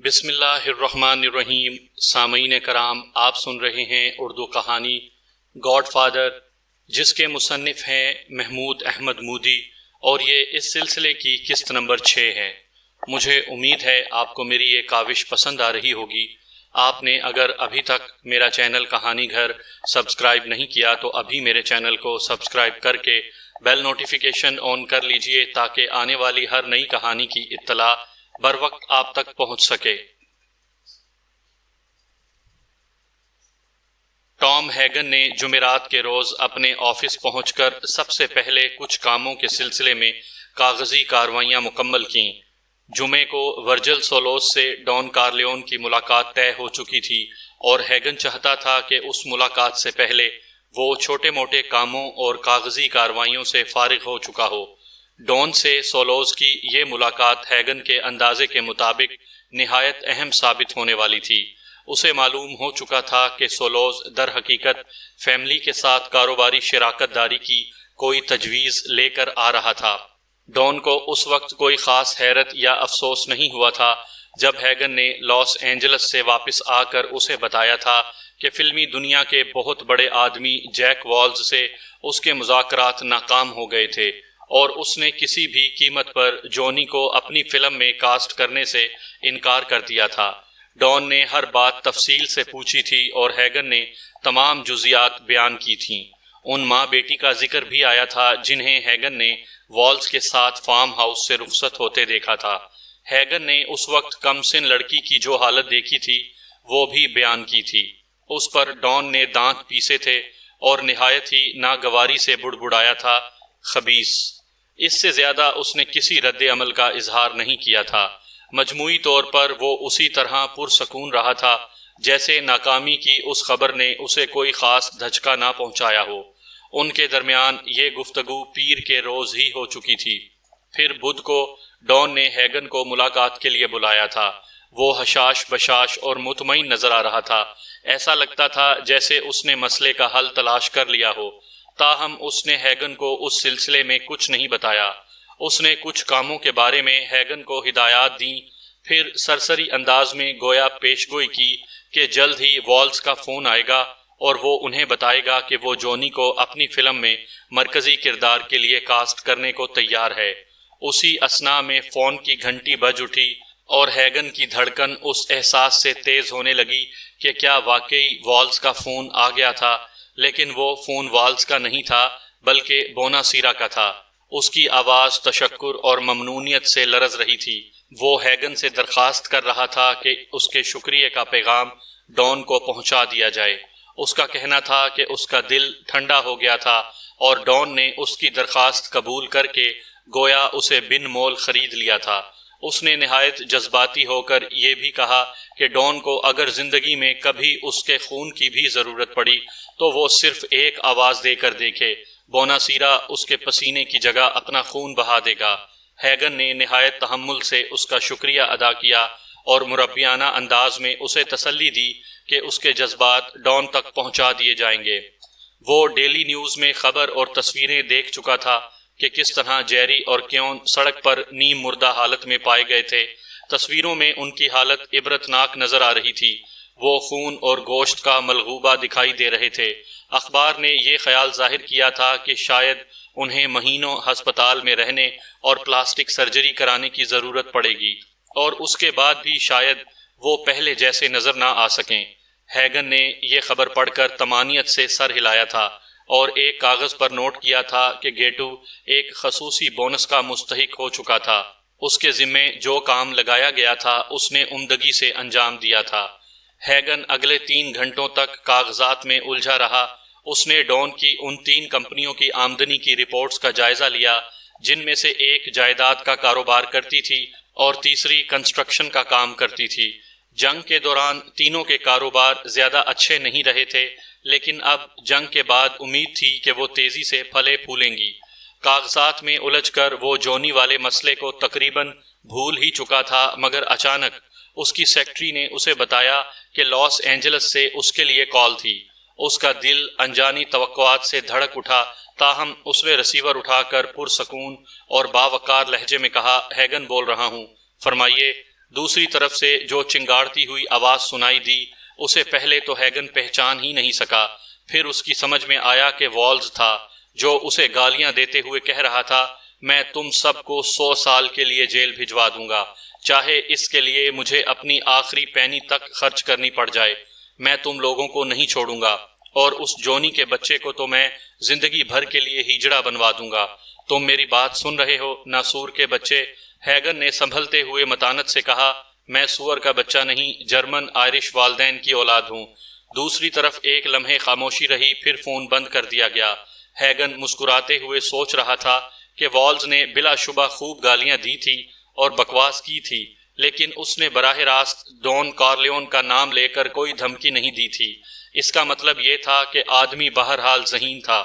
بسم اللہ الرحمن الرحیم۔ سامعین کرام، آپ سن رہے ہیں اردو کہانی گاڈ فادر، جس کے مصنف ہیں محمود احمد مودی، اور یہ اس سلسلے کی قسط نمبر 6 ہے۔ مجھے امید ہے آپ کو میری یہ کاوش پسند آ رہی ہوگی۔ آپ نے اگر ابھی تک میرا چینل کہانی گھر سبسکرائب نہیں کیا تو ابھی میرے چینل کو سبسکرائب کر کے بیل نوٹیفیکیشن آن کر لیجئے تاکہ آنے والی ہر نئی کہانی کی اطلاع بر وقت آپ تک پہنچ سکے۔ ٹام ہیگن نے جمعرات کے روز اپنے آفس پہنچ کر سب سے پہلے کچھ کاموں کے سلسلے میں کاغذی کارروائیاں مکمل کیں۔ جمعے کو ورجل سولوس سے ڈان کارلیون کی ملاقات طے ہو چکی تھی اور ہیگن چاہتا تھا کہ اس ملاقات سے پہلے وہ چھوٹے موٹے کاموں اور کاغذی کارروائیوں سے فارغ ہو چکا ہو۔ ڈان سے سولوز کی یہ ملاقات ہیگن کے اندازے کے مطابق نہایت اہم ثابت ہونے والی تھی۔ اسے معلوم ہو چکا تھا کہ سولوز در حقیقت فیملی کے ساتھ کاروباری شراکت داری کی کوئی تجویز لے کر آ رہا تھا۔ ڈان کو اس وقت کوئی خاص حیرت یا افسوس نہیں ہوا تھا جب ہیگن نے لاس اینجلس سے واپس آ کر اسے بتایا تھا کہ فلمی دنیا کے بہت بڑے آدمی جیک والز سے اس کے مذاکرات ناکام ہو گئے تھے اور اس نے کسی بھی قیمت پر جونی کو اپنی فلم میں کاسٹ کرنے سے انکار کر دیا تھا۔ ڈان نے ہر بات تفصیل سے پوچھی تھی اور ہیگن نے تمام جزیات بیان کی تھیں۔ ان ماں بیٹی کا ذکر بھی آیا تھا جنہیں ہیگن نے والز کے ساتھ فارم ہاؤس سے رخصت ہوتے دیکھا تھا۔ ہیگن نے اس وقت کم سن لڑکی کی جو حالت دیکھی تھی وہ بھی بیان کی تھی۔ اس پر ڈان نے دانت پیسے تھے اور نہایت ہی ناگواری سے بڑبڑایا تھا، خبیث۔ اس سے زیادہ اس نے کسی رد عمل کا اظہار نہیں کیا تھا۔ مجموعی طور پر وہ اسی طرح پرسکون رہا تھا جیسے ناکامی کی اس خبر نے اسے کوئی خاص دھچکا نہ پہنچایا ہو۔ ان کے درمیان یہ گفتگو پیر کے روز ہی ہو چکی تھی۔ پھر بدھ کو ڈان نے ہیگن کو ملاقات کے لیے بلایا تھا۔ وہ حشاش بشاش اور مطمئن نظر آ رہا تھا۔ ایسا لگتا تھا جیسے اس نے مسئلے کا حل تلاش کر لیا ہو، تاہم اس نے ہیگن کو اس سلسلے میں کچھ نہیں بتایا۔ اس نے کچھ کاموں کے بارے میں ہیگن کو ہدایات دیں، پھر سرسری انداز میں گویا پیشگوئی کی کہ جلد ہی والز کا فون آئے گا اور وہ انہیں بتائے گا کہ وہ جونی کو اپنی فلم میں مرکزی کردار کے لیے کاسٹ کرنے کو تیار ہے۔ اسی اثناء میں فون کی گھنٹی بج اٹھی اور ہیگن کی دھڑکن اس احساس سے تیز ہونے لگی کہ کیا واقعی والز کا فون آ گیا تھا، لیکن وہ فون والز کا نہیں تھا بلکہ بوناسیرا کا تھا۔ اس کی آواز تشکر اور ممنونیت سے لرز رہی تھی۔ وہ ہیگن سے درخواست کر رہا تھا کہ اس کے شکریہ کا پیغام ڈان کو پہنچا دیا جائے۔ اس کا کہنا تھا کہ اس کا دل ٹھنڈا ہو گیا تھا اور ڈان نے اس کی درخواست قبول کر کے گویا اسے بن مول خرید لیا تھا۔ اس نے نہایت جذباتی ہو کر یہ بھی کہا کہ ڈان کو اگر زندگی میں کبھی اس کے خون کی بھی ضرورت پڑی تو وہ صرف ایک آواز دے کر دیکھے، بوناسیرا اس کے پسینے کی جگہ اپنا خون بہا دے گا۔ ہیگن نے نہایت تحمل سے اس کا شکریہ ادا کیا اور مربیانہ انداز میں اسے تسلی دی کہ اس کے جذبات ڈان تک پہنچا دیے جائیں گے۔ وہ ڈیلی نیوز میں خبر اور تصویریں دیکھ چکا تھا کہ کس طرح جیری اور کیون سڑک پر نیم مردہ حالت میں پائے گئے تھے۔ تصویروں میں ان کی حالت عبرتناک نظر آ رہی تھی۔ وہ خون اور گوشت کا ملغوبہ دکھائی دے رہے تھے۔ اخبار نے یہ خیال ظاہر کیا تھا کہ شاید انہیں مہینوں ہسپتال میں رہنے اور پلاسٹک سرجری کرانے کی ضرورت پڑے گی اور اس کے بعد بھی شاید وہ پہلے جیسے نظر نہ آ سکیں۔ ہیگن نے یہ خبر پڑھ کر طمانینت سے سر ہلایا تھا اور ایک کاغذ پر نوٹ کیا تھا کہ گیٹو ایک خصوصی بونس کا مستحق ہو چکا تھا۔ اس کے ذمے جو کام لگایا گیا تھا اس نے عمدگی سے انجام دیا تھا۔ ہیگن اگلے 3 گھنٹوں تک کاغذات میں الجھا رہا۔ اس نے ڈان کی ان 3 کمپنیوں کی آمدنی کی رپورٹس کا جائزہ لیا جن میں سے ایک جائیداد کا کاروبار کرتی تھی اور تیسری کنسٹرکشن کا کام کرتی تھی۔ جنگ کے دوران تینوں کے کاروبار زیادہ اچھے نہیں رہے تھے، لیکن اب جنگ کے بعد امید تھی کہ وہ تیزی سے پھلے پھولیں گی۔ کاغذات میں الجھ کر وہ جونی والے مسئلے کو تقریباً بھول ہی چکا تھا، مگر اچانک اس کی سیکرٹری نے اسے بتایا کہ لاس اینجلس سے اس کے لیے کال تھی۔ اس کا دل انجانی توقعات سے دھڑک اٹھا، تاہم اس نے ریسیور اٹھا کر پرسکون اور باوقار لہجے میں کہا، ہیگن بول رہا ہوں، فرمائیے۔ دوسری طرف سے جو چنگاڑتی ہوئی آواز سنائی دی اسے پہلے تو ہیگن پہچان ہی نہیں سکا، پھر اس کی سمجھ میں آیا کہ والز تھا جو اسے گالیاں دیتے ہوئے کہہ رہا تھا، میں تم سب کو 100 سال کے لیے جیل بھجوا دوں گا، چاہے اس کے لیے مجھے اپنی آخری پینی تک خرچ کرنی پڑ جائے، میں تم لوگوں کو نہیں چھوڑوں گا، اور اس جونی کے بچے کو تو میں زندگی بھر کے لیے ہیجڑا بنوا دوں گا۔ تم میری بات سن رہے ہو ناسور کے بچے؟ ہیگن نے سنبھلتے ہوئے متانت سے کہا، میں سور کا بچہ نہیں، جرمن آئرش والدین کی اولاد ہوں۔ دوسری طرف ایک لمحے خاموشی رہی، پھر فون بند کر دیا گیا۔ ہیگن مسکراتے ہوئے سوچ رہا تھا کہ والز نے بلا شبہ خوب گالیاں دی تھی اور بکواس کی تھی، لیکن اس نے براہ راست ڈون کارلیون کا نام لے کر کوئی دھمکی نہیں دی تھی۔ اس کا مطلب یہ تھا کہ آدمی بہرحال ذہین تھا۔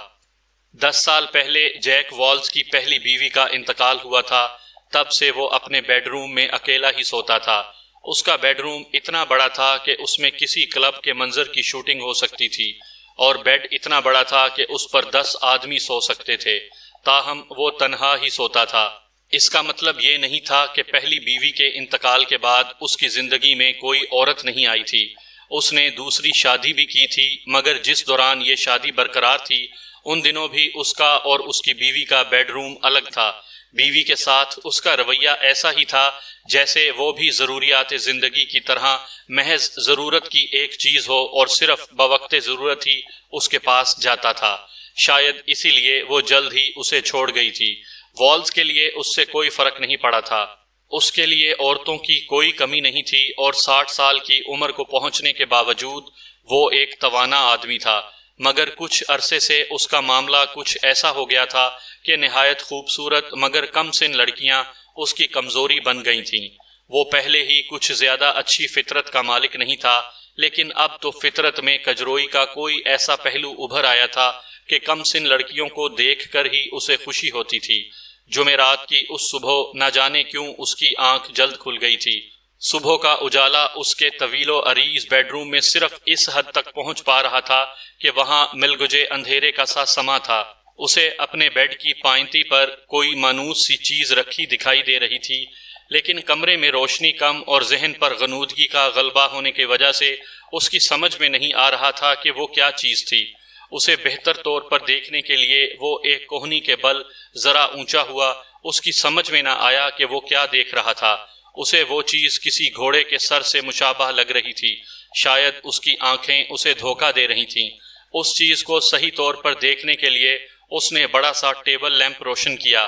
10 سال پہلے جیک والز کی پہلی بیوی کا انتقال ہوا تھا، تب سے وہ اپنے بیڈ روم میں اکیلا ہی سوتا تھا۔ اس کا بیڈ روم اتنا بڑا تھا کہ اس میں کسی کلب کے منظر کی شوٹنگ ہو سکتی تھی، اور بیڈ اتنا بڑا تھا کہ اس پر 10 آدمی سو سکتے تھے، تاہم وہ تنہا ہی سوتا تھا۔ اس کا مطلب یہ نہیں تھا کہ پہلی بیوی کے انتقال کے بعد اس کی زندگی میں کوئی عورت نہیں آئی تھی۔ اس نے دوسری شادی بھی کی تھی، مگر جس دوران یہ شادی برقرار تھی ان دنوں بھی اس کا اور اس کی بیوی کا بیڈ روم الگ تھا۔ بیوی کے ساتھ اس کا رویہ ایسا ہی تھا جیسے وہ بھی ضروریات زندگی کی طرح محض ضرورت کی ایک چیز ہو اور صرف بوقت ضرورت ہی اس کے پاس جاتا تھا۔ شاید اسی لیے وہ جلد ہی اسے چھوڑ گئی تھی۔ والز کے لیے اس سے کوئی فرق نہیں پڑا تھا، اس کے لیے عورتوں کی کوئی کمی نہیں تھی، اور 60 سال کی عمر کو پہنچنے کے باوجود وہ ایک توانا آدمی تھا۔ مگر کچھ عرصے سے اس کا معاملہ کچھ ایسا ہو گیا تھا کہ نہایت خوبصورت مگر کم سن لڑکیاں اس کی کمزوری بن گئی تھیں۔ وہ پہلے ہی کچھ زیادہ اچھی فطرت کا مالک نہیں تھا، لیکن اب تو فطرت میں کجروئی کا کوئی ایسا پہلو ابھر آیا تھا کہ کم سن لڑکیوں کو دیکھ کر ہی اسے خوشی ہوتی تھی۔ جمعرات کی اس صبح نہ جانے کیوں اس کی آنکھ جلد کھل گئی تھی۔ صبح کا اجالا اس کے طویل و عریض بیڈ روم میں صرف اس حد تک پہنچ پا رہا تھا کہ وہاں ملگجے اندھیرے کا سا سما تھا۔ اسے اپنے بیڈ کی پائنتی پر کوئی مانوس سی چیز رکھی دکھائی دے رہی تھی، لیکن کمرے میں روشنی کم اور ذہن پر غنودگی کا غلبہ ہونے کی وجہ سے اس کی سمجھ میں نہیں آ رہا تھا کہ وہ کیا چیز تھی۔ اسے بہتر طور پر دیکھنے کے لیے وہ ایک کوہنی کے بل ذرا اونچا ہوا۔ اس کی سمجھ میں نہ آیا کہ وہ کیا دیکھ رہا تھا۔ اسے وہ چیز کسی گھوڑے کے سر سے مشابہ لگ رہی تھی، شاید اس کی آنکھیں اسے دھوکہ دے رہی تھیں۔ اس چیز کو صحیح طور پر دیکھنے کے لیے اس نے بڑا سا ٹیبل لیمپ روشن کیا۔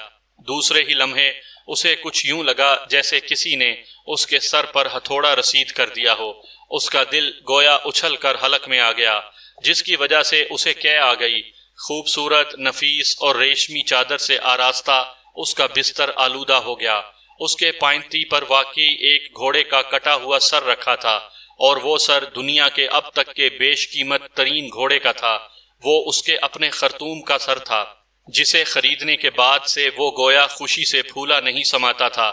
دوسرے ہی لمحے اسے کچھ یوں لگا جیسے کسی نے اس کے سر پر ہتھوڑا رسید کر دیا ہو۔ اس کا دل گویا اچھل کر حلق میں آ گیا، جس کی وجہ سے اسے کہہ آ گئی۔ خوبصورت، نفیس اور ریشمی چادر سے آراستہ اس کا بستر آلودہ ہو گیا۔ اس کے پائنتی پر واقعی ایک گھوڑے کا کٹا ہوا سر رکھا تھا، اور وہ سر دنیا کے اب تک کے بیش قیمت ترین گھوڑے کا تھا۔ وہ اس کے اپنے خرطوم کا سر تھا، جسے خریدنے کے بعد سے وہ گویا خوشی سے پھولا نہیں سماتا تھا۔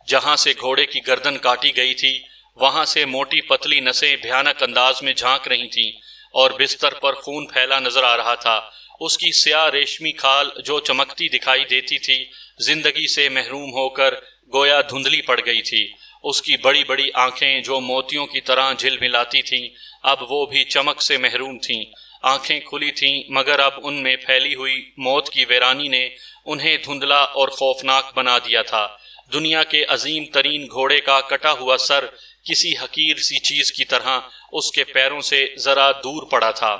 جہاں سے گھوڑے کی گردن کاٹی گئی تھی وہاں سے موٹی پتلی نسیں بھیانک انداز میں جھانک رہی تھیں، اور بستر پر خون پھیلا نظر آ رہا تھا۔ اس کی سیاہ ریشمی کھال جو چمکتی دکھائی دیتی تھی زندگی سے محروم ہو کر گویا دھندلی پڑ گئی تھی۔ اس کی بڑی بڑی آنکھیں جو موتیوں کی طرح جھلملاتی تھیں اب وہ بھی چمک سے محروم تھیں۔ آنکھیں کھلی تھیں مگر اب ان میں پھیلی ہوئی موت کی ویرانی نے انہیں دھندلا اور خوفناک بنا دیا تھا۔ دنیا کے عظیم ترین گھوڑے کا کٹا ہوا سر کسی حقیر سی چیز کی طرح اس کے پیروں سے ذرا دور پڑا تھا۔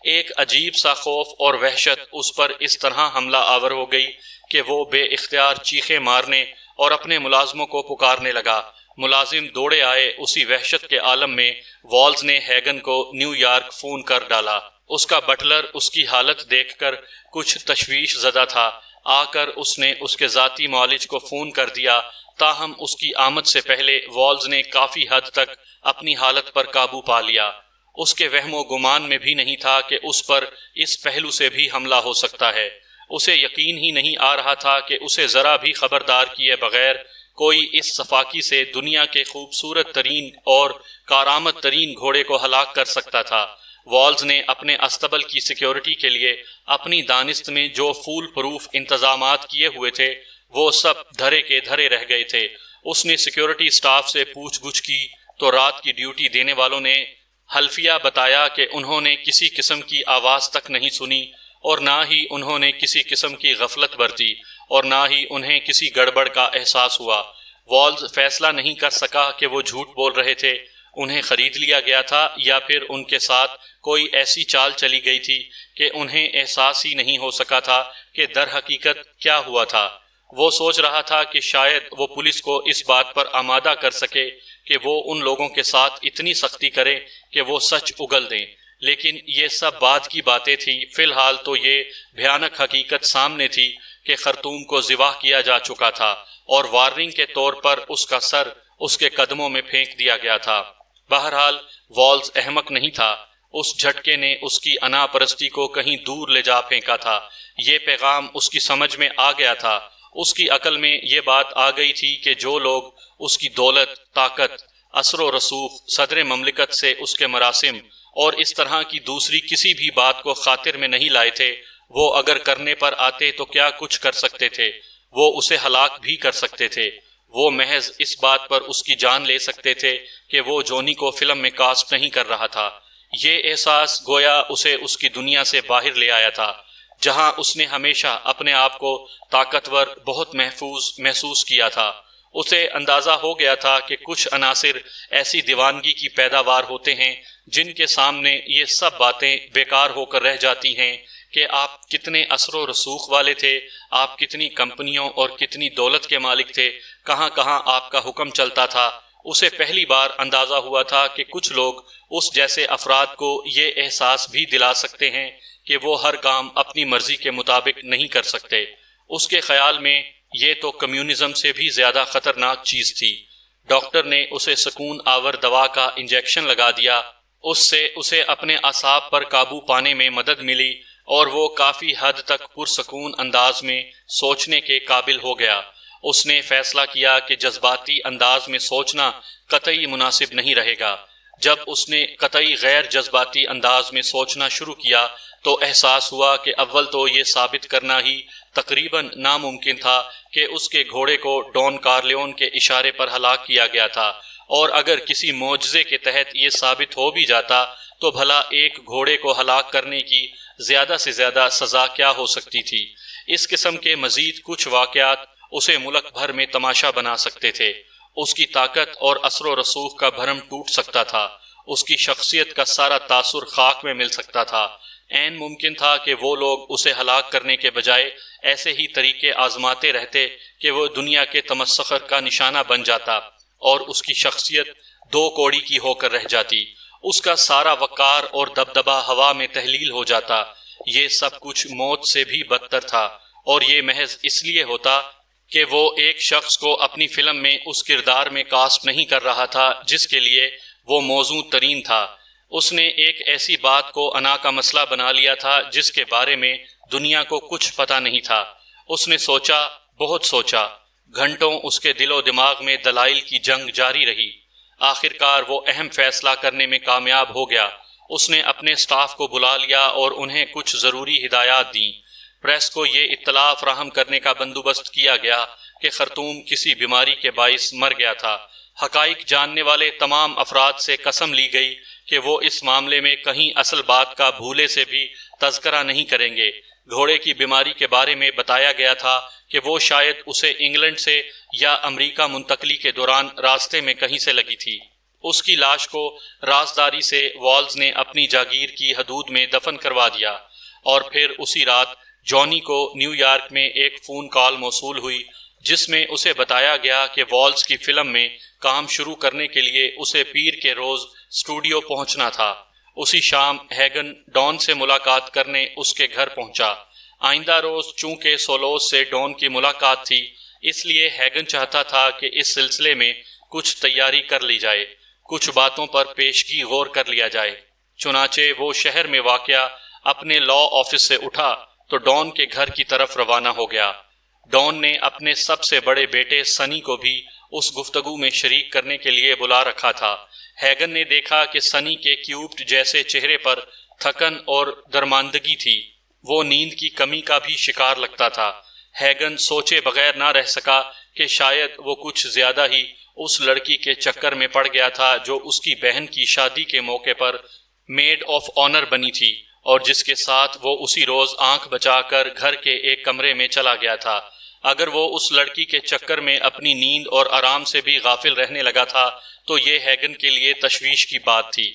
ایک عجیب سا خوف اور وحشت اس پر اس طرح حملہ آور ہو گئی کہ وہ بے اختیار چیخیں مارنے اور اپنے ملازموں کو پکارنے لگا۔ ملازم دوڑے آئے۔ اسی وحشت کے عالم میں والز نے ہیگن کو نیو یارک فون کر ڈالا۔ اس کا بٹلر اس کی حالت دیکھ کر کچھ تشویش زدہ تھا۔ آ کر اس نے اس کے ذاتی معالج کو فون کر دیا، تاہم اس کی آمد سے پہلے والز نے کافی حد تک اپنی حالت پر قابو پا لیا۔ اس کے وہم و گمان میں بھی نہیں تھا کہ اس پر اس پہلو سے بھی حملہ ہو سکتا ہے۔ اسے یقین ہی نہیں آ رہا تھا کہ اسے ذرا بھی خبردار کیے بغیر کوئی اس صفاقی سے دنیا کے خوبصورت ترین اور کارآمد ترین گھوڑے کو ہلاک کر سکتا تھا۔ والز نے اپنے استبل کی سیکیورٹی کے لیے اپنی دانست میں جو فول پروف انتظامات کیے ہوئے تھے وہ سب دھرے کے دھرے رہ گئے تھے۔ اس نے سیکیورٹی سٹاف سے پوچھ گچھ کی تو رات کی ڈیوٹی دینے والوں نے حلفیہ بتایا کہ انہوں نے کسی قسم کی آواز تک نہیں سنی اور نہ ہی انہوں نے کسی قسم کی غفلت برتی اور نہ ہی انہیں کسی گڑبڑ کا احساس ہوا۔ والز فیصلہ نہیں کر سکا کہ وہ جھوٹ بول رہے تھے، انہیں خرید لیا گیا تھا یا پھر ان کے ساتھ کوئی ایسی چال چلی گئی تھی کہ انہیں احساس ہی نہیں ہو سکا تھا کہ در حقیقت کیا ہوا تھا۔ وہ سوچ رہا تھا کہ شاید وہ پولیس کو اس بات پر آمادہ کر سکے کہ وہ ان لوگوں کے ساتھ اتنی سختی کرے کہ وہ سچ اگل دیں، لیکن یہ سب بعد کی باتیں تھیں۔ فی الحال تو یہ بھیانک حقیقت سامنے تھی کہ خرطوم کو ذبح کیا جا چکا تھا اور وارننگ کے طور پر اس کا سر اس کے قدموں میں پھینک دیا گیا تھا۔ بہرحال والز احمق نہیں تھا، اس جھٹکے نے اس کی انا پرستی کو کہیں دور لے جا پھینکا تھا۔ یہ پیغام اس کی سمجھ میں آ گیا تھا، اس کی عقل میں یہ بات آ گئی تھی کہ جو لوگ اس کی دولت، طاقت، اثر و رسوخ، صدر مملکت سے اس کے مراسم اور اس طرح کی دوسری کسی بھی بات کو خاطر میں نہیں لائے تھے، وہ اگر کرنے پر آتے تو کیا کچھ کر سکتے تھے۔ وہ اسے ہلاک بھی کر سکتے تھے، وہ محض اس بات پر اس کی جان لے سکتے تھے کہ وہ جونی کو فلم میں کاسٹ نہیں کر رہا تھا۔ یہ احساس گویا اسے اس کی دنیا سے باہر لے آیا تھا، جہاں اس نے ہمیشہ اپنے آپ کو طاقتور، بہت محفوظ محسوس کیا تھا۔ اسے اندازہ ہو گیا تھا کہ کچھ عناصر ایسی دیوانگی کی پیداوار ہوتے ہیں جن کے سامنے یہ سب باتیں بیکار ہو کر رہ جاتی ہیں کہ آپ کتنے اثر و رسوخ والے تھے، آپ کتنی کمپنیوں اور کتنی دولت کے مالک تھے، کہاں کہاں آپ کا حکم چلتا تھا۔ اسے پہلی بار اندازہ ہوا تھا کہ کچھ لوگ اس جیسے افراد کو یہ احساس بھی دلا سکتے ہیں کہ وہ ہر کام اپنی مرضی کے مطابق نہیں کر سکتے۔ اس کے خیال میں یہ تو کمیونزم سے بھی زیادہ خطرناک چیز تھی۔ ڈاکٹر نے اسے سکون آور دوا کا انجیکشن لگا دیا، اس سے اسے اپنے اعصاب پر قابو پانے میں مدد ملی اور وہ کافی حد تک پرسکون انداز میں سوچنے کے قابل ہو گیا۔ اس نے فیصلہ کیا کہ جذباتی انداز میں سوچنا قطعی مناسب نہیں رہے گا۔ جب اس نے قطعی غیر جذباتی انداز میں سوچنا شروع کیا تو احساس ہوا کہ اول تو یہ ثابت کرنا ہی تقریباً ناممکن تھا کہ اس کے گھوڑے کو ڈان کارلیون کے اشارے پر ہلاک کیا گیا تھا، اور اگر کسی معجزے کے تحت یہ ثابت ہو بھی جاتا تو بھلا ایک گھوڑے کو ہلاک کرنے کی زیادہ سے زیادہ سزا کیا ہو سکتی تھی۔ اس قسم کے مزید کچھ واقعات اسے ملک بھر میں تماشا بنا سکتے تھے۔ اس کی طاقت اور اثر و رسوخ کا بھرم ٹوٹ سکتا تھا، اس کی شخصیت کا سارا تاثر خاک میں مل سکتا تھا۔ عین ممکن تھا کہ وہ لوگ اسے ہلاک کرنے کے بجائے ایسے ہی طریقے آزماتے رہتے کہ وہ دنیا کے تمسخر کا نشانہ بن جاتا اور اس کی شخصیت دو کوڑی کی ہو کر رہ جاتی، اس کا سارا وقار اور دبدبہ ہوا میں تحلیل ہو جاتا۔ یہ سب کچھ موت سے بھی بدتر تھا، اور یہ محض اس لیے ہوتا کہ وہ ایک شخص کو اپنی فلم میں اس کردار میں کاسٹ نہیں کر رہا تھا جس کے لیے وہ موزوں ترین تھا۔ اس نے ایک ایسی بات کو انا کا مسئلہ بنا لیا تھا جس کے بارے میں دنیا کو کچھ پتہ نہیں تھا۔ اس نے سوچا، بہت سوچا، گھنٹوں اس کے دل و دماغ میں دلائل کی جنگ جاری رہی۔ آخرکار وہ اہم فیصلہ کرنے میں کامیاب ہو گیا۔ اس نے اپنے سٹاف کو بلا لیا اور انہیں کچھ ضروری ہدایات دیں۔ پریس کو یہ اطلاع فراہم کرنے کا بندوبست کیا گیا کہ خرطوم کسی بیماری کے باعث مر گیا تھا۔ حقائق جاننے والے تمام افراد سے قسم لی گئی کہ وہ اس معاملے میں کہیں اصل بات کا بھولے سے بھی تذکرہ نہیں کریں گے۔ گھوڑے کی بیماری کے بارے میں بتایا گیا تھا کہ وہ شاید اسے انگلینڈ سے یا امریکہ منتقلی کے دوران راستے میں کہیں سے لگی تھی۔ اس کی لاش کو رازداری سے والز نے اپنی جاگیر کی حدود میں دفن کروا دیا، اور پھر اسی رات جونی کو نیو یارک میں ایک فون کال موصول ہوئی جس میں اسے بتایا گیا کہ والز کی فلم میں کام شروع کرنے کے لیے اسے پیر کے روز اسٹوڈیو پہنچنا تھا۔ اسی شام ہیگن ڈان سے ملاقات کرنے اس کے گھر پہنچا۔ آئندہ روز چونکہ سولوس سے ڈان کی ملاقات تھی، اس لیے ہیگن چاہتا تھا کہ اس سلسلے میں کچھ تیاری کر لی جائے، کچھ باتوں پر پیشگی غور کر لیا جائے۔ چنانچہ وہ شہر میں واقع اپنے لا آفس سے اٹھا تو ڈان کے گھر کی طرف روانہ ہو گیا۔ ڈان نے اپنے سب سے بڑے بیٹے سنی کو بھی اس گفتگو میں شریک کرنے کے لیے بلا رکھا تھا۔ ہیگن نے دیکھا کہ سنی کے کیوبڈ جیسے چہرے پر تھکن اور درماندگی تھی، وہ نیند کی کمی کا بھی شکار لگتا تھا۔ ہیگن سوچے بغیر نہ رہ سکا کہ شاید وہ کچھ زیادہ ہی اس لڑکی کے چکر میں پڑ گیا تھا جو اس کی بہن کی شادی کے موقع پر میڈ آف آنر بنی تھی اور جس کے ساتھ وہ اسی روز آنکھ بچا کر گھر کے ایک کمرے میں چلا گیا تھا۔ اگر وہ اس لڑکی کے چکر میں اپنی نیند اور آرام سے بھی غافل رہنے لگا تھا تو یہ ہیگن کے لیے تشویش کی بات تھی۔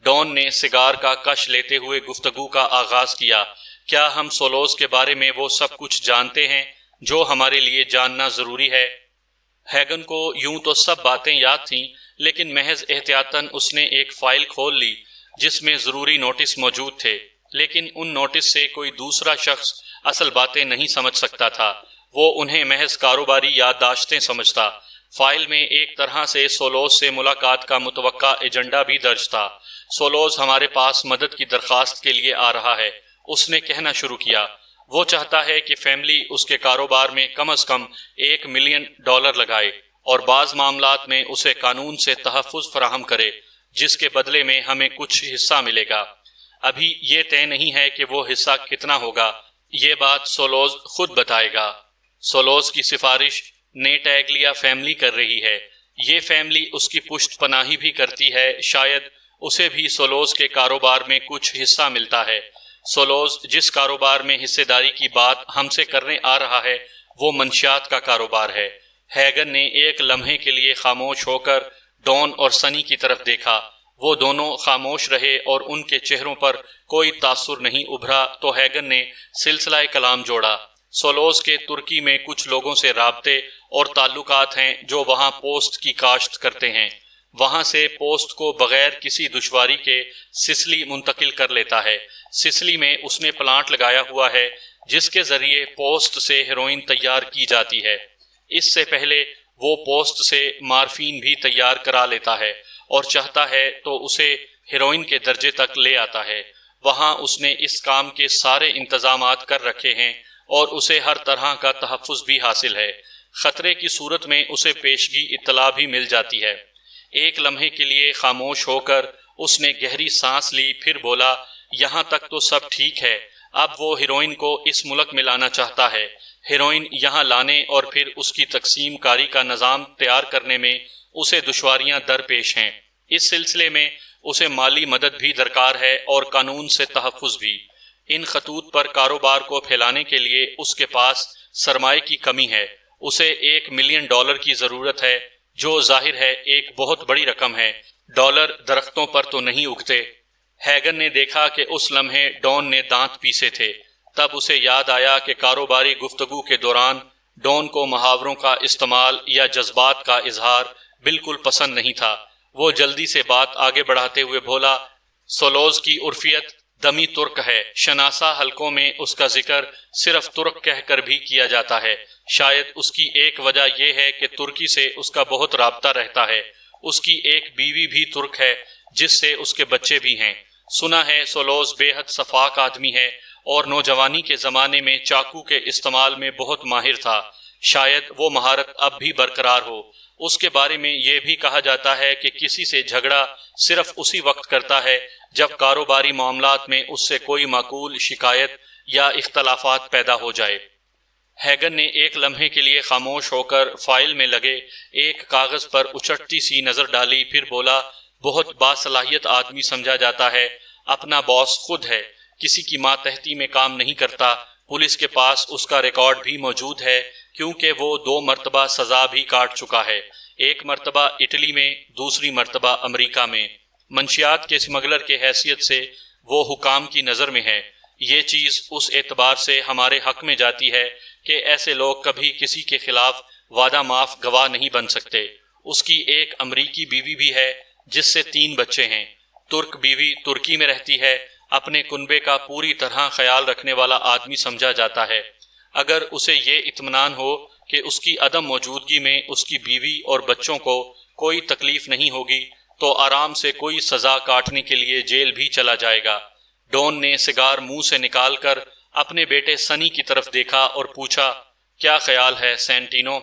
ڈان نے سگار کا کش لیتے ہوئے گفتگو کا آغاز کیا۔ کیا ہم سولوز کے بارے میں وہ سب کچھ جانتے ہیں جو ہمارے لیے جاننا ضروری ہے؟ ہیگن کو یوں تو سب باتیں یاد تھیں، لیکن محض احتیاطاً اس نے ایک فائل کھول لی جس میں ضروری نوٹس موجود تھے، لیکن ان نوٹس سے کوئی دوسرا شخص اصل باتیں نہیں سمجھ سکتا تھا، وہ انہیں محض کاروباری یادداشتیں سمجھتا۔ فائل میں ایک طرح سے سولوز سے ملاقات کا متوقع ایجنڈا بھی درج تھا۔ سولوز ہمارے پاس مدد کی درخواست کے لیے آ رہا ہے، اس نے کہنا شروع کیا۔ وہ چاہتا ہے کہ فیملی اس کے کاروبار میں کم از کم $1 ملین لگائے اور بعض معاملات میں اسے قانون سے تحفظ فراہم کرے، جس کے بدلے میں ہمیں کچھ حصہ ملے گا۔ ابھی یہ طے نہیں ہے کہ وہ حصہ کتنا ہوگا، یہ بات سولوز خود بتائے گا۔ سولوز کی سفارش نیٹیگلیا فیملی کر رہی ہے۔ یہ فیملی اس کی پشت پناہی بھی کرتی ہے، شاید اسے بھی سولوز کے کاروبار میں کچھ حصہ ملتا ہے۔ سولوز جس کاروبار میں حصے داری کی بات ہم سے کرنے آ رہا ہے وہ منشیات کا کاروبار ہے۔ ہیگن نے ایک لمحے کے لیے خاموش ہو کر ڈان اور سنی کی طرف دیکھا۔ وہ دونوں خاموش رہے اور ان کے چہروں پر کوئی تاثر نہیں ابھرا تو ہیگن نے سلسلہ کلام جوڑا۔ سولوز کے ترکی میں کچھ لوگوں سے رابطے اور تعلقات ہیں جو وہاں پوسٹ کی کاشت کرتے ہیں۔ وہاں سے پوسٹ کو بغیر کسی دشواری کے سسلی منتقل کر لیتا ہے۔ سسلی میں اس نے پلانٹ لگایا ہوا ہے جس کے ذریعے پوسٹ سے ہیروئن تیار کی جاتی ہے۔ اس سے پہلے وہ پوسٹ سے مارفین بھی تیار کرا لیتا ہے اور چاہتا ہے تو اسے ہیروئن کے درجے تک لے آتا ہے۔ وہاں اس نے اس کام کے سارے انتظامات کر رکھے ہیں اور اسے ہر طرح کا تحفظ بھی حاصل ہے۔ خطرے کی صورت میں اسے پیشگی اطلاع بھی مل جاتی ہے۔ ایک لمحے کے لیے خاموش ہو کر اس نے گہری سانس لی، پھر بولا، یہاں تک تو سب ٹھیک ہے۔ اب وہ ہیروئن کو اس ملک میں لانا چاہتا ہے۔ ہیروئن یہاں لانے اور پھر اس کی تقسیم کاری کا نظام تیار کرنے میں اسے دشواریاں درپیش ہیں۔ اس سلسلے میں اسے مالی مدد بھی درکار ہے اور قانون سے تحفظ بھی۔ ان خطوط پر کاروبار کو پھیلانے کے لیے اس کے پاس سرمایہ کی کمی ہے۔ اسے $1 ملین کی ضرورت ہے، جو ظاہر ہے ایک بہت بڑی رقم ہے۔ ڈالر درختوں پر تو نہیں اگتے۔ ہیگن نے دیکھا کہ اس لمحے ڈان نے دانت پیسے تھے۔ تب اسے یاد آیا کہ کاروباری گفتگو کے دوران ڈان کو محاوروں کا استعمال یا جذبات کا اظہار بالکل پسند نہیں تھا۔ وہ جلدی سے بات آگے بڑھاتے ہوئے بولا، سولوز کی عرفیت دمی ترک ہے۔ شناسہ حلقوں میں اس کا ذکر صرف ترک کہہ کر بھی کیا جاتا ہے۔ شاید اس کی ایک وجہ یہ ہے کہ ترکی سے اس کا بہت رابطہ رہتا ہے۔ اس کی ایک بیوی بھی ترک ہے جس سے اس کے بچے بھی ہیں۔ سنا ہے سولوز بے حد شفاق آدمی ہے اور نوجوانی کے زمانے میں چاقو کے استعمال میں بہت ماہر تھا۔ شاید وہ مہارت اب بھی برقرار ہو۔ اس کے بارے میں یہ بھی کہا جاتا ہے کہ کسی سے جھگڑا صرف اسی وقت کرتا ہے جب کاروباری معاملات میں اس سے کوئی معقول شکایت یا اختلافات پیدا ہو جائے۔ ہیگن نے ایک لمحے کے لیے خاموش ہو کر فائل میں لگے ایک کاغذ پر اچٹتی سی نظر ڈالی، پھر بولا، بہت باصلاحیت آدمی سمجھا جاتا ہے، اپنا باس خود ہے، کسی کی ماتحتی میں کام نہیں کرتا۔ پولیس کے پاس اس کا ریکارڈ بھی موجود ہے کیونکہ وہ 2 مرتبہ سزا بھی کاٹ چکا ہے، ایک مرتبہ اٹلی میں، دوسری مرتبہ امریکہ میں۔ منشیات کے اسمگلر کے حیثیت سے وہ حکام کی نظر میں ہے۔ یہ چیز اس اعتبار سے ہمارے حق میں جاتی ہے کہ ایسے لوگ کبھی کسی کے خلاف وعدہ معاف گواہ نہیں بن سکتے۔ اس کی ایک امریکی بیوی بھی ہے جس سے 3 بچے ہیں۔ ترک بیوی ترکی میں رہتی ہے، اپنے کنبے کا پوری طرح خیال رکھنے والا آدمی سمجھا جاتا ہے۔ اگر اسے یہ اطمینان ہو کہ اس کی عدم موجودگی میں اس کی بیوی اور بچوں کو کوئی تکلیف نہیں ہوگی تو آرام سے کوئی سزا کاٹنے کے لیے جیل بھی چلا جائے گا۔ ڈان نے سگار منہ سے نکال کر اپنے بیٹے سنی کی طرف دیکھا اور پوچھا، کیا خیال ہے سینٹینو؟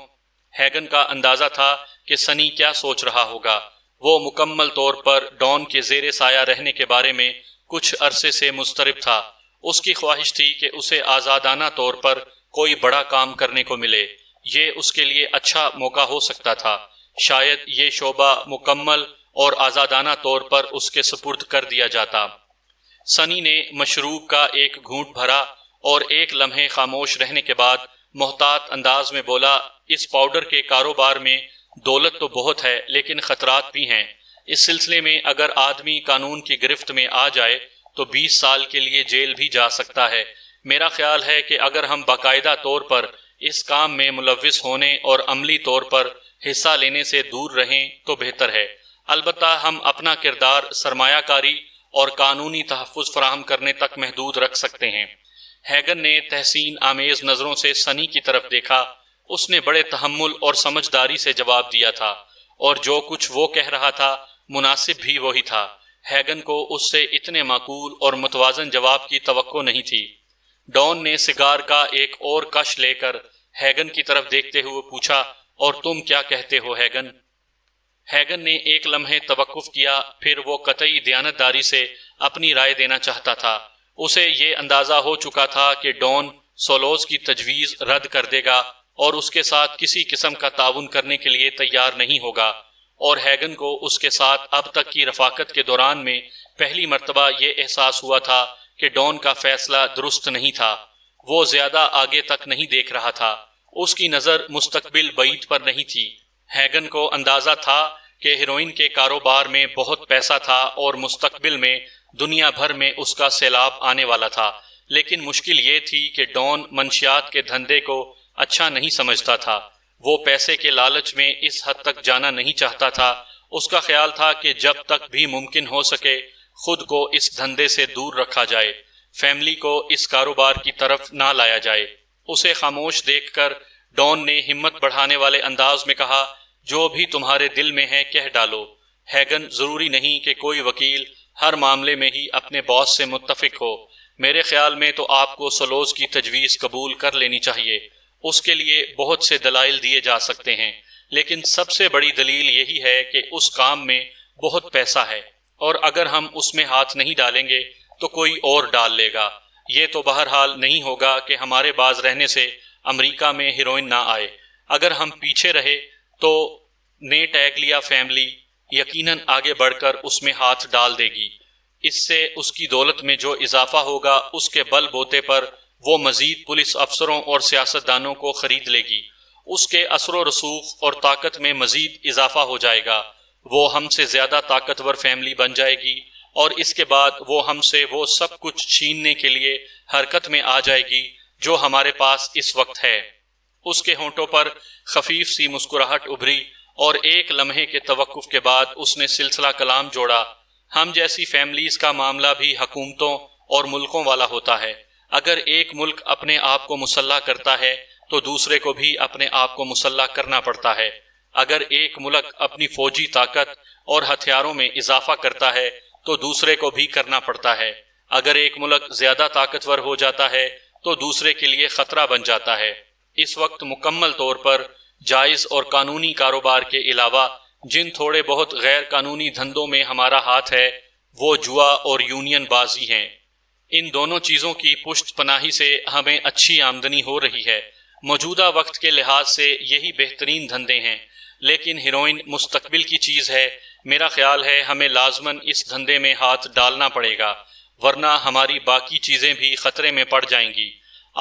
ہیگن کا اندازہ تھا کہ سنی کیا سوچ رہا ہوگا۔ وہ مکمل طور پر ڈان کے زیر سایہ رہنے کے بارے میں کچھ عرصے سے مضطرب تھا۔ اس کی خواہش تھی کہ اسے آزادانہ طور پر کوئی بڑا کام کرنے کو ملے، یہ اس کے لیے اچھا موقع ہو سکتا تھا۔ شاید یہ شعبہ مکمل اور آزادانہ طور پر اس کے سپرد کر دیا جاتا۔ سنی نے مشروب کا ایک گھونٹ بھرا اور ایک لمحے خاموش رہنے کے بعد محتاط انداز میں بولا، اس پاؤڈر کے کاروبار میں دولت تو بہت ہے لیکن خطرات بھی ہیں۔ اس سلسلے میں اگر آدمی قانون کی گرفت میں آ جائے تو 20 سال کے لیے جیل بھی جا سکتا ہے۔ میرا خیال ہے کہ اگر ہم باقاعدہ طور پر اس کام میں ملوث ہونے اور عملی طور پر حصہ لینے سے دور رہیں تو بہتر ہے۔ البتہ ہم اپنا کردار سرمایہ کاری اور قانونی تحفظ فراہم کرنے تک محدود رکھ سکتے ہیں۔ ہیگن نے تحسین آمیز نظروں سے سنی کی طرف دیکھا۔ اس نے بڑے تحمل اور سمجھداری سے جواب دیا تھا، اور جو کچھ وہ کہہ رہا تھا مناسب بھی وہی تھا۔ ہیگن کو اس سے اتنے معقول اور متوازن جواب کی توقع نہیں تھی۔ ڈان نے سگار کا ایک اور کش لے کر ہیگن کی طرف دیکھتے ہوئے پوچھا، اور تم کیا کہتے ہو ہیگن؟ ہیگن نے ایک لمحے توقف کیا، پھر وہ قطعی دیانتداری سے اپنی رائے دینا چاہتا تھا۔ اسے یہ اندازہ ہو چکا تھا کہ ڈان سولوز کی تجویز رد کر دے گا اور اس کے ساتھ کسی قسم کا تعاون کرنے کے لیے تیار نہیں ہوگا، اور ہیگن کو اس کے ساتھ اب تک کی رفاقت کے دوران میں پہلی مرتبہ یہ احساس ہوا تھا کہ ڈان کا فیصلہ درست نہیں تھا۔ وہ زیادہ آگے تک نہیں دیکھ رہا تھا، اس کی نظر مستقبل بعید پر نہیں تھی۔ ہیگن کو اندازہ تھا کہ ہیروئن کے کاروبار میں بہت پیسہ تھا اور مستقبل میں دنیا بھر میں اس کا سیلاب آنے والا تھا، لیکن مشکل یہ تھی کہ ڈان منشیات کے دھندے کو اچھا نہیں سمجھتا تھا۔ وہ پیسے کے لالچ میں اس حد تک جانا نہیں چاہتا تھا۔ اس کا خیال تھا کہ جب تک بھی ممکن ہو سکے خود کو اس دھندے سے دور رکھا جائے، فیملی کو اس کاروبار کی طرف نہ لایا جائے۔ اسے خاموش دیکھ کر ڈان نے ہمت بڑھانے والے انداز میں کہا، جو بھی تمہارے دل میں ہے کہہ ڈالو۔ ہیگن، ضروری نہیں کہ کوئی وکیل ہر معاملے میں ہی اپنے باس سے متفق ہو۔ میرے خیال میں تو آپ کو سولوز کی تجویز قبول کر لینی چاہیے۔ اس کے لیے بہت سے دلائل دیے جا سکتے ہیں، لیکن سب سے بڑی دلیل یہی ہے کہ اس کام میں بہت پیسہ ہے، اور اگر ہم اس میں ہاتھ نہیں ڈالیں گے تو کوئی اور ڈال لے گا۔ یہ تو بہرحال نہیں ہوگا کہ ہمارے باز رہنے سے امریکہ میں ہیروئن نہ آئے۔ اگر ہم پیچھے رہے تو نیٹیگلیا فیملی یقیناً آگے بڑھ کر اس میں ہاتھ ڈال دے گی۔ اس سے اس کی دولت میں جو اضافہ ہوگا، اس کے بل بوتے پر وہ مزید پولیس افسروں اور سیاستدانوں کو خرید لے گی۔ اس کے اثر و رسوخ اور طاقت میں مزید اضافہ ہو جائے گا۔ وہ ہم سے زیادہ طاقتور فیملی بن جائے گی، اور اس کے بعد وہ ہم سے وہ سب کچھ چھیننے کے لیے حرکت میں آ جائے گی جو ہمارے پاس اس وقت ہے۔ اس کے ہونٹوں پر خفیف سی مسکراہٹ ابھری، اور ایک لمحے کے توقف کے بعد اس نے سلسلہ کلام جوڑا، ہم جیسی فیملیز کا معاملہ بھی حکومتوں اور ملکوں والا ہوتا ہے۔ اگر ایک ملک اپنے آپ کو مسلح کرتا ہے تو دوسرے کو بھی اپنے آپ کو مسلح کرنا پڑتا ہے۔ اگر ایک ملک اپنی فوجی طاقت اور ہتھیاروں میں اضافہ کرتا ہے تو دوسرے کو بھی کرنا پڑتا ہے۔ اگر ایک ملک زیادہ طاقتور ہو جاتا ہے تو دوسرے کے لیے خطرہ بن جاتا ہے۔ اس وقت مکمل طور پر جائز اور قانونی کاروبار کے علاوہ جن تھوڑے بہت غیر قانونی دھندوں میں ہمارا ہاتھ ہے، وہ جوا اور یونین بازی ہیں۔ ان دونوں چیزوں کی پشت پناہی سے ہمیں اچھی آمدنی ہو رہی ہے۔ موجودہ وقت کے لحاظ سے یہی بہترین دھندے ہیں، لیکن ہیروئن مستقبل کی چیز ہے۔ میرا خیال ہے ہمیں لازماً اس دھندے میں ہاتھ ڈالنا پڑے گا، ورنہ ہماری باقی چیزیں بھی خطرے میں پڑ جائیں گی۔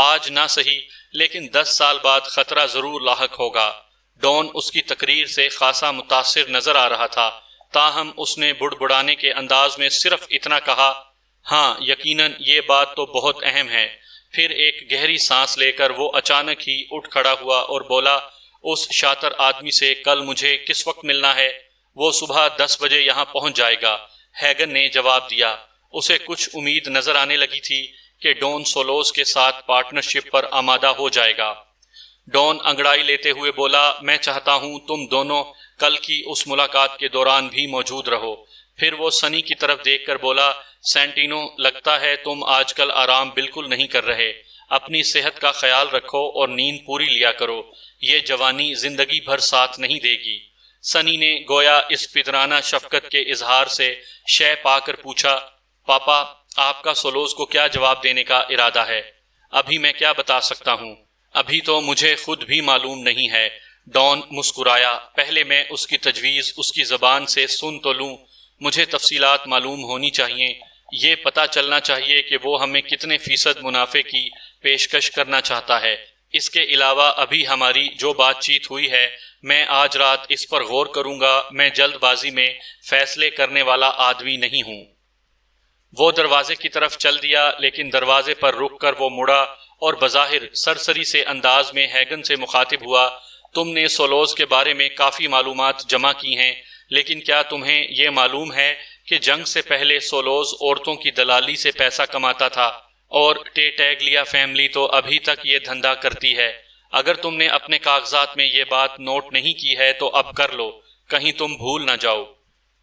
آج نہ صحیح، لیکن 10 سال بعد خطرہ ضرور لاحق ہوگا۔ ڈان اس کی تقریر سے خاصا متاثر نظر آ رہا تھا، تاہم اس نے بڑبڑانے کے انداز میں صرف اتنا کہا، ہاں یقیناً یہ بات تو بہت اہم ہے۔ پھر ایک گہری سانس لے کر وہ اچانک ہی اٹھ کھڑا ہوا اور بولا، اس شاطر آدمی سے کل مجھے کس وقت ملنا ہے؟ وہ صبح 10 بجے یہاں پہنچ جائے گا، ہیگن نے جواب دیا۔ اسے کچھ امید نظر آنے لگی تھی کہ ڈان سولوز کے ساتھ پارٹنرشپ پر آمادہ ہو جائے گا۔ ڈان انگڑائی لیتے ہوئے بولا، میں چاہتا ہوں تم دونوں کل کی اس ملاقات کے دوران بھی موجود رہو۔ پھر وہ سنی کی طرف دیکھ کر بولا، سینٹینو، لگتا ہے تم آج کل آرام بالکل نہیں کر رہے۔ اپنی صحت کا خیال رکھو اور نیند پوری لیا کرو، یہ جوانی زندگی بھر ساتھ نہیں دے گی۔ سنی نے گویا اس پدرانہ شفقت کے اظہار سے شے پا کر پوچھا، پاپا، آپ کا سولوز کو کیا جواب دینے کا ارادہ ہے؟ ابھی میں کیا بتا سکتا ہوں؟ ابھی تو مجھے خود بھی معلوم نہیں ہے۔ ڈان مسکرایا۔ پہلے میں اس کی تجویز اس کی زبان سے سن تو لوں، مجھے تفصیلات معلوم ہونی چاہیے، یہ پتہ چلنا چاہیے کہ وہ ہمیں کتنے فیصد منافع کی پیشکش کرنا چاہتا ہے۔ اس کے علاوہ ابھی ہماری جو بات چیت ہوئی ہے، میں آج رات اس پر غور کروں گا۔ میں جلد بازی میں فیصلے کرنے والا آدمی نہیں ہوں۔ وہ دروازے کی طرف چل دیا، لیکن دروازے پر رک کر وہ مڑا اور بظاہر سرسری سے انداز میں ہیگن سے مخاطب ہوا۔ تم نے سولوز کے بارے میں کافی معلومات جمع کی ہیں، لیکن کیا تمہیں یہ معلوم ہے کہ جنگ سے پہلے سولوز عورتوں کی دلالی سے پیسہ کماتا تھا، اور ٹیگلیا فیملی تو ابھی تک یہ دھندا کرتی ہے؟ اگر تم نے اپنے کاغذات میں یہ بات نوٹ نہیں کی ہے تو اب کر لو، کہیں تم بھول نہ جاؤ۔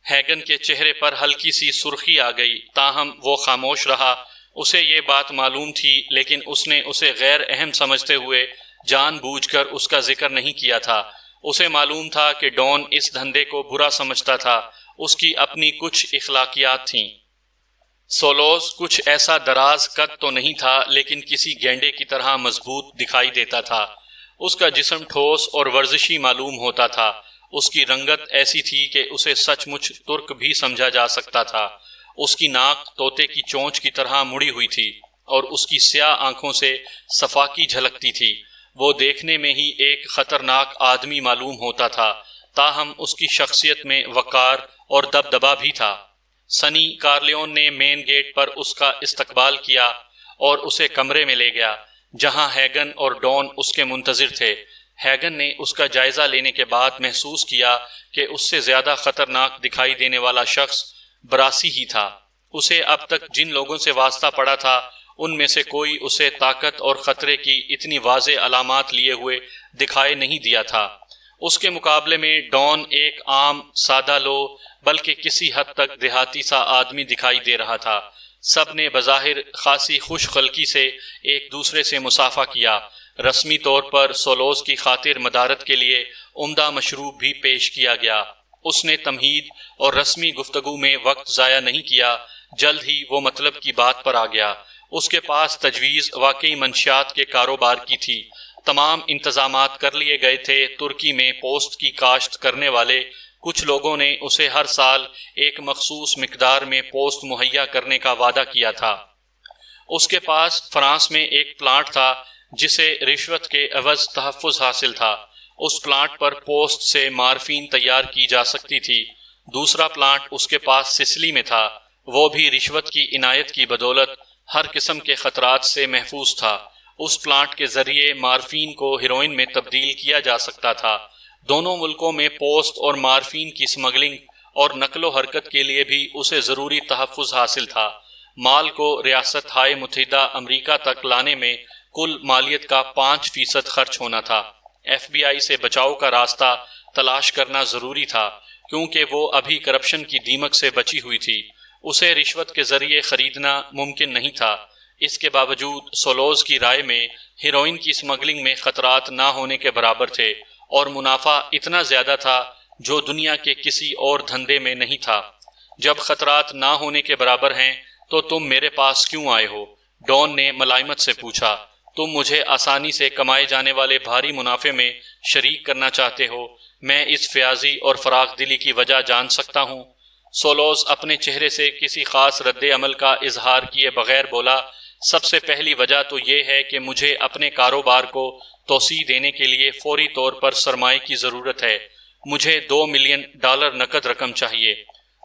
ہیگن کے چہرے پر ہلکی سی سرخی آ گئی، تاہم وہ خاموش رہا۔ اسے یہ بات معلوم تھی، لیکن اس نے اسے غیر اہم سمجھتے ہوئے جان بوجھ کر اس کا ذکر نہیں کیا تھا۔ اسے معلوم تھا کہ ڈان اس دھندے کو برا سمجھتا تھا، اس کی اپنی کچھ اخلاقیات تھیں۔ سولوز کچھ ایسا دراز قد تو نہیں تھا، لیکن کسی گینڈے کی طرح مضبوط دکھائی دیتا تھا۔ اس کا جسم ٹھوس اور ورزشی معلوم ہوتا تھا۔ اس کی رنگت ایسی تھی کہ اسے سچ مچ ترک بھی سمجھا جا سکتا تھا۔ اس کی ناک طوطے کی چونچ کی طرح مڑی ہوئی تھی، اور اس کی سیاہ آنکھوں سے صفاکی جھلکتی تھی۔ وہ دیکھنے میں ہی ایک خطرناک آدمی معلوم ہوتا تھا، تاہم اس کی شخصیت میں وقار اور دبدبا بھی تھا۔ سنی کارلیون نے مین گیٹ پر اس کا استقبال کیا اور اسے کمرے میں لے گیا، جہاں ہیگن اور ڈان اس کے منتظر تھے۔ ہیگن نے اس کا جائزہ لینے کے بعد محسوس کیا کہ اس سے زیادہ خطرناک دکھائی دینے والا شخص براسی ہی تھا۔ اسے اب تک جن لوگوں سے واسطہ پڑا تھا، ان میں سے کوئی اسے طاقت اور خطرے کی اتنی واضح علامات لیے ہوئے دکھائی نہیں دیا تھا۔ اس کے مقابلے میں ڈان ایک عام، سادہ لو، بلکہ کسی حد تک دیہاتی سا آدمی دکھائی دے رہا تھا۔ سب نے بظاہر خاصی خوش خلقی سے ایک دوسرے سے مصافحہ کیا۔ رسمی طور پر سولوز کی خاطر مدارت کے لیے عمدہ مشروب بھی پیش کیا گیا۔ اس نے تمہید اور رسمی گفتگو میں وقت ضائع نہیں کیا، جلد ہی وہ مطلب کی بات پر آ گیا۔ اس کے پاس تجویز واقعی منشیات کے کاروبار کی تھی۔ تمام انتظامات کر لیے گئے تھے۔ ترکی میں پوسٹ کی کاشت کرنے والے کچھ لوگوں نے اسے ہر سال ایک مخصوص مقدار میں پوسٹ مہیا کرنے کا وعدہ کیا تھا۔ اس کے پاس فرانس میں ایک پلانٹ تھا جسے رشوت کے عوض تحفظ حاصل تھا۔ اس پلانٹ پر پوسٹ سے مارفین تیار کی جا سکتی تھی۔ دوسرا پلانٹ اس کے پاس سسلی میں تھا، وہ بھی رشوت کی عنایت کی بدولت ہر قسم کے خطرات سے محفوظ تھا۔ اس پلانٹ کے ذریعے مارفین کو ہیروئن میں تبدیل کیا جا سکتا تھا۔ دونوں ملکوں میں پوسٹ اور مارفین کی سمگلنگ اور نقل و حرکت کے لیے بھی اسے ضروری تحفظ حاصل تھا۔ مال کو ریاست ہائے متحدہ امریکہ تک لانے میں کل مالیت کا 5% خرچ ہونا تھا۔ ایف بی آئی سے بچاؤ کا راستہ تلاش کرنا ضروری تھا، کیونکہ وہ ابھی کرپشن کی دیمک سے بچی ہوئی تھی۔ اسے رشوت کے ذریعے خریدنا ممکن نہیں تھا۔ اس کے باوجود سولوز کی رائے میں ہیروئن کی سمگلنگ میں خطرات نہ ہونے کے برابر تھے، اور منافع اتنا زیادہ تھا جو دنیا کے کسی اور دھندے میں نہیں تھا۔ جب خطرات نہ ہونے کے برابر ہیں تو تم میرے پاس کیوں آئے ہو؟ ڈان نے ملائمت سے پوچھا۔ تم مجھے آسانی سے کمائے جانے والے بھاری منافع میں شریک کرنا چاہتے ہو۔ میں اس فیاضی اور فراخ دلی کی وجہ جان سکتا ہوں؟ سولوز اپنے چہرے سے کسی خاص رد عمل کا اظہار کیے بغیر بولا۔ سب سے پہلی وجہ تو یہ ہے کہ مجھے اپنے کاروبار کو توسیع دینے کے لیے فوری طور پر سرمائے کی ضرورت ہے۔ مجھے $2 ملین نقد رقم چاہیے۔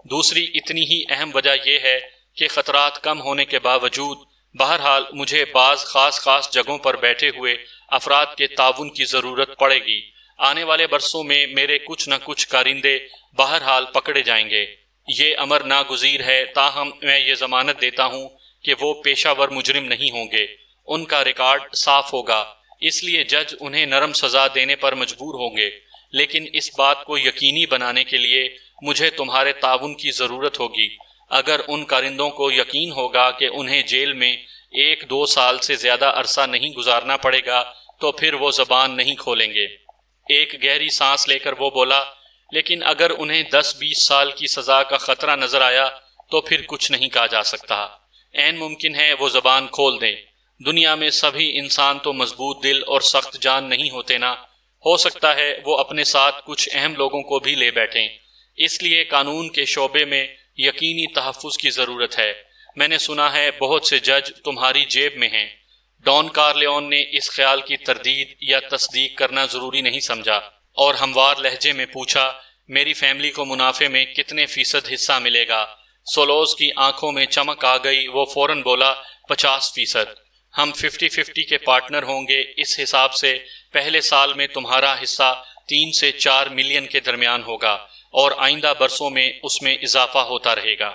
دوسری اتنی ہی اہم وجہ یہ ہے کہ خطرات کم ہونے کے باوجود بہرحال مجھے بعض خاص جگہوں پر بیٹھے ہوئے افراد کے تعاون کی ضرورت پڑے گی۔ آنے والے برسوں میں میرے کچھ نہ کچھ کارندے بہرحال پکڑے جائیں گے۔ یہ امر ناگزیر ہے، تاہم میں یہ ضمانت دیتا ہوں کہ وہ پیشہ ور مجرم نہیں ہوں گے۔ ان کا ریکارڈ صاف ہوگا، اس لیے جج انہیں نرم سزا دینے پر مجبور ہوں گے، لیکن اس بات کو یقینی بنانے کے لیے مجھے تمہارے تعاون کی ضرورت ہوگی۔ اگر ان کارندوں کو یقین ہوگا کہ انہیں جیل میں 1-2 سال سے زیادہ عرصہ نہیں گزارنا پڑے گا تو پھر وہ زبان نہیں کھولیں گے۔ ایک گہری سانس لے کر وہ بولا، لیکن اگر انہیں 10-20 سال کی سزا کا خطرہ نظر آیا تو پھر کچھ نہیں کہا جا سکتا۔ عین ممکن ہے وہ زبان کھول دیں۔ دنیا میں سبھی انسان تو مضبوط دل اور سخت جان نہیں ہوتے نا، ہو سکتا ہے وہ اپنے ساتھ کچھ اہم لوگوں کو بھی لے بیٹھیں، اس لیے قانون کے شعبے میں یقینی تحفظ کی ضرورت ہے۔ میں نے سنا ہے بہت سے جج تمہاری جیب میں ہیں۔ ڈان کارلیون نے اس خیال کی تردید یا تصدیق کرنا ضروری نہیں سمجھا اور ہموار لہجے میں پوچھا، میری فیملی کو منافع میں کتنے فیصد حصہ ملے گا؟ سولوز کی آنکھوں میں چمک آ گئی، وہ فوراً بولا، 50%۔ ہم 50-50 کے پارٹنر ہوں گے، اس حساب سے پہلے سال میں تمہارا حصہ 3 سے 4 ملین کے درمیان ہوگا اور آئندہ برسوں میں اس میں اضافہ ہوتا رہے گا۔